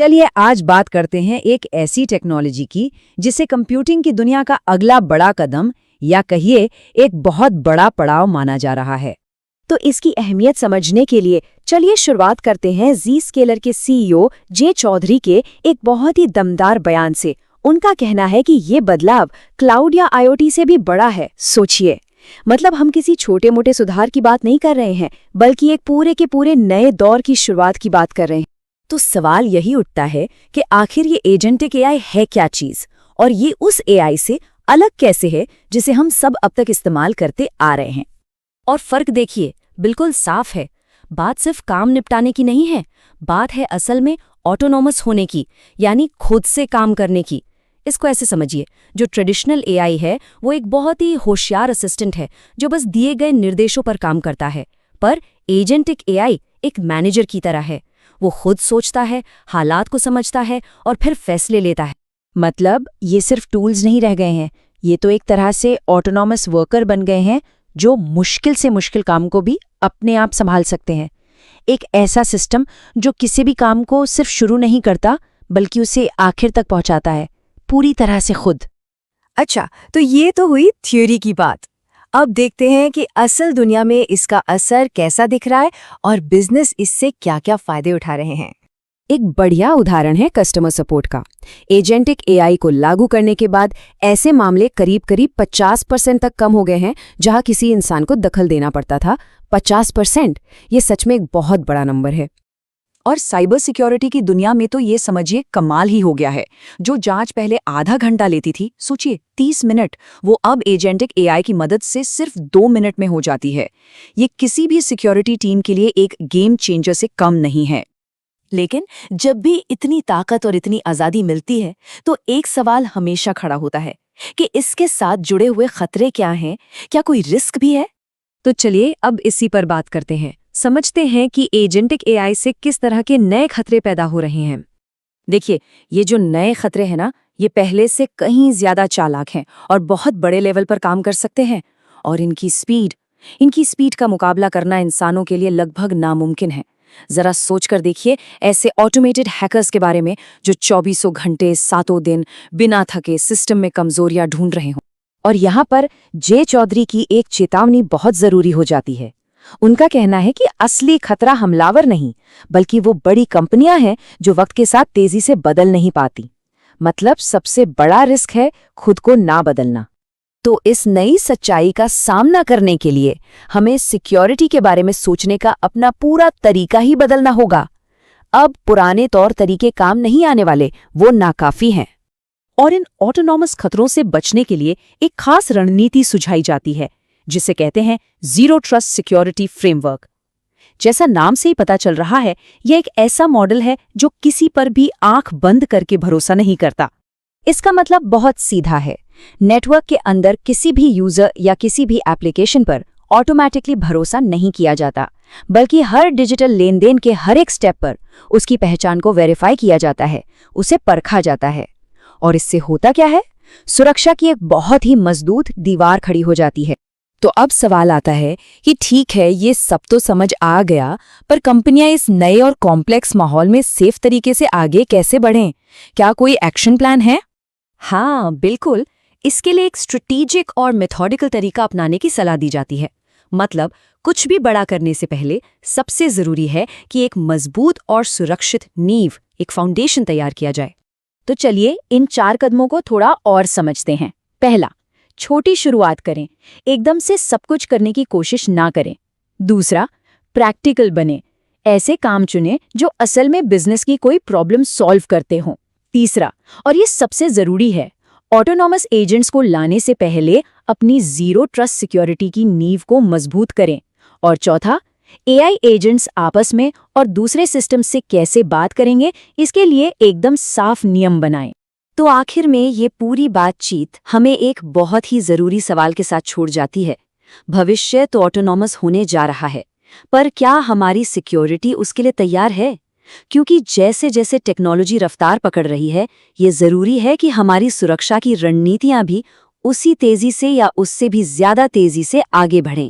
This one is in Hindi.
चलिए आज बात करते हैं एक ऐसी टेक्नोलॉजी की जिसे कंप्यूटिंग की दुनिया का अगला बड़ा कदम या कहिए एक बहुत बड़ा पड़ाव माना जा रहा है। तो इसकी अहमियत समझने के लिए चलिए शुरुआत करते हैं Zscaler के सीईओ जे चौधरी के एक बहुत ही दमदार बयान से। उनका कहना है कि ये बदलाव क्लाउड या आईओटी से भी बड़ा है। सोचिए, मतलब हम किसी छोटे मोटे सुधार की बात नहीं कर रहे हैं, बल्कि एक पूरे के पूरे नए दौर की शुरुआत की बात कर रहे हैं। तो सवाल यही उठता है कि आखिर ये एजेंटिक एआई है क्या चीज, और ये उस एआई से अलग कैसे है जिसे हम सब अब तक इस्तेमाल करते आ रहे हैं। और फर्क देखिए, बिल्कुल साफ है। बात सिर्फ काम निपटाने की नहीं है, बात है असल में ऑटोनॉमस होने की, यानी खुद से काम करने की। इसको ऐसे समझिए, जो ट्रेडिशनल एआई है वो एक बहुत ही होशियार असिस्टेंट है जो बस दिए गए निर्देशों पर काम करता है। पर एजेंटिक एआई एक मैनेजर की तरह है। वो खुद सोचता है, हालात को समझता है और फिर फैसले लेता है। मतलब ये सिर्फ टूल्स नहीं रह गए हैं, ये तो एक तरह से ऑटोनॉमस वर्कर बन गए हैं जो मुश्किल से मुश्किल काम को भी अपने आप संभाल सकते हैं। एक ऐसा सिस्टम जो किसी भी काम को सिर्फ शुरू नहीं करता बल्कि उसे आखिर तक पहुंचाता है, पूरी तरह से खुद। अच्छा, तो ये तो हुई थ्योरी की बात। अब देखते हैं कि असल दुनिया में इसका असर कैसा दिख रहा है और बिजनेस इससे क्या-क्या फायदे उठा रहे हैं। एक बढ़िया उदाहरण है कस्टमर सपोर्ट का। एजेंटिक एआई को लागू करने के बाद ऐसे मामले करीब 50% तक कम हो गए हैं जहां किसी इंसान को दखल देना पड़ता था। 50%, ये सच में एक बहुत बड़ा नंबर है। और साइबर सिक्योरिटी की दुनिया में तो ये समझिए कमाल ही हो गया है। जो जांच पहले आधा घंटा लेती थी, सोचिए 30 मिनट, वो अब एजेंटिक एआई की मदद से सिर्फ 2 मिनट में हो जाती है। ये किसी भी सिक्योरिटी टीम के लिए एक गेम चेंजर से कम नहीं है। लेकिन जब भी इतनी ताकत और इतनी आज़ादी मिलती है तो एक सवाल हमेशा खड़ा होता है कि इसके साथ जुड़े हुए खतरे क्या हैं, क्या कोई रिस्क भी है? तो चलिए अब इसी पर बात करते हैं, समझते हैं कि एजेंटिक एआई से किस तरह के नए खतरे पैदा हो रहे हैं। देखिए, ये जो नए खतरे हैं ना, ये पहले से कहीं ज्यादा चालाक हैं और बहुत बड़े लेवल पर काम कर सकते हैं। और इनकी स्पीड का मुकाबला करना इंसानों के लिए लगभग नामुमकिन है। जरा सोचकर देखिए ऐसे ऑटोमेटेड हैकर्स के बारे में जो 24 घंटे 7 दिन बिना थके सिस्टम में कमजोरियां ढूंढ रहे हों। और यहाँ पर जे चौधरी की एक चेतावनी बहुत जरूरी हो जाती है। उनका कहना है कि असली खतरा हमलावर नहीं, बल्कि वो बड़ी कंपनियां हैं जो वक्त के साथ तेजी से बदल नहीं पाती। मतलब सबसे बड़ा रिस्क है खुद को ना बदलना। तो इस नई सच्चाई का सामना करने के लिए हमें सिक्योरिटी के बारे में सोचने का अपना पूरा तरीका ही बदलना होगा। अब पुराने तौर तरीके काम नहीं आने वाले, वो नाकाफी हैं। और इन ऑटोनॉमस खतरों से बचने के लिए एक खास रणनीति सुझाई जाती है जिसे कहते हैं जीरो ट्रस्ट सिक्योरिटी फ्रेमवर्क। जैसा नाम से ही पता चल रहा है, यह एक ऐसा मॉडल है जो किसी पर भी आंख बंद करके भरोसा नहीं करता। इसका मतलब बहुत सीधा है, नेटवर्क के अंदर किसी भी यूजर या किसी भी एप्लीकेशन पर ऑटोमैटिकली भरोसा नहीं किया जाता, बल्कि हर डिजिटल लेन देन के हर एक स्टेप पर उसकी पहचान को वेरीफाई किया जाता है, उसे परखा जाता है। और इससे होता क्या है? सुरक्षा की एक बहुत ही मजबूत दीवार खड़ी हो जाती है। तो अब सवाल आता है कि ठीक है, ये सब तो समझ आ गया, पर कंपनियां इस नए और कॉम्प्लेक्स माहौल में सेफ तरीके से आगे कैसे बढ़ें? क्या कोई एक्शन प्लान है? हाँ बिल्कुल, इसके लिए एक स्ट्रेटेजिक और मेथोडिकल तरीका अपनाने की सलाह दी जाती है। मतलब कुछ भी बड़ा करने से पहले सबसे जरूरी है कि एक मजबूत और सुरक्षित नींव, एक फाउंडेशन तैयार किया जाए। तो चलिए इन 4 कदमों को थोड़ा और समझते हैं। पहला, छोटी शुरुआत करें, एकदम से सब कुछ करने की कोशिश ना करें। दूसरा, प्रैक्टिकल बने, ऐसे काम चुनें जो असल में बिजनेस की कोई प्रॉब्लम सॉल्व करते हों। तीसरा, और ये सबसे जरूरी है, ऑटोनॉमस एजेंट्स को लाने से पहले अपनी जीरो ट्रस्ट सिक्योरिटी की नींव को मजबूत करें। और चौथा, एआई एजेंट्स आपस में और दूसरे सिस्टम से कैसे बात करेंगे, इसके लिए एकदम साफ नियम बनाएं। तो आखिर में ये पूरी बातचीत हमें एक बहुत ही जरूरी सवाल के साथ छोड़ जाती है। भविष्य तो ऑटोनॉमस होने जा रहा है, पर क्या हमारी सिक्योरिटी उसके लिए तैयार है? क्योंकि जैसे जैसे टेक्नोलॉजी रफ्तार पकड़ रही है, ये जरूरी है कि हमारी सुरक्षा की रणनीतियां भी उसी तेजी से या उससे भी ज्यादा तेजी से आगे बढ़ें।